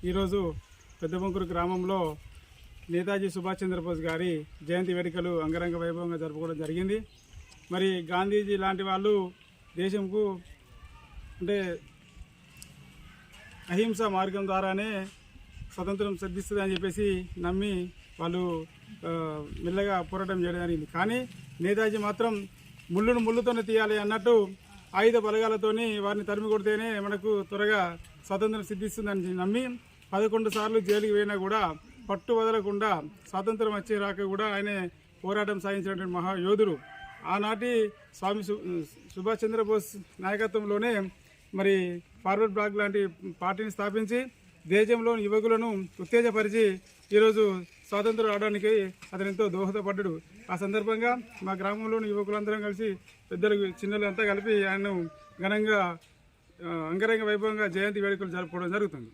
ఈరోజు పెద్దబంకురు గ్రామంలో నేతాజీ సుభాష్ చంద్రబోస్ గారి జయంతి వేడుకలు అంగరంగ వైభవంగా జరుపుకోవడం జరిగింది. మరి గాంధీజీ లాంటి వాళ్ళు దేశంకు అంటే అహింస మార్గం ద్వారానే స్వతంత్రం సిద్ధిస్తుంది అని చెప్పేసి నమ్మి వాళ్ళు మెల్లగా పోరాటం చేయడం జరిగింది. కానీ నేతాజీ మాత్రం ముళ్ళును ముళ్ళుతోనే తీయాలి అన్నట్టు ఆయుధ బలగాలతోని వారిని తరిమి కొడితేనే మనకు త్వరగా స్వాతంత్రం సిద్ధిస్తుందని నమ్మి 11 సార్లు జైలుకి పోయినా కూడా పట్టు వదలకుండా స్వాతంత్రం వచ్చే రాక కూడా ఆయన పోరాటం సాగించినటువంటి మహాయోధుడు. ఆనాటి స్వామి సుభాష్ చంద్రబోస్ నాయకత్వంలోనే మరి ఫార్వర్డ్ బ్లాక్ లాంటి పార్టీని స్థాపించి దేశంలోని యువకులను ఉత్తేజపరిచి ఈరోజు స్వాతంత్రం రావడానికి అతను ఎంతో దోహదపడ్డాడు. ఆ సందర్భంగా మా గ్రామంలోని యువకులందరం కలిసి పెద్దలు చిన్నలు అంతా కలిపి ఆయన్ను ఘనంగా అంగరంగ వైభవంగా జయంతి వేడుకలు జరుపుకోవడం జరుగుతుంది.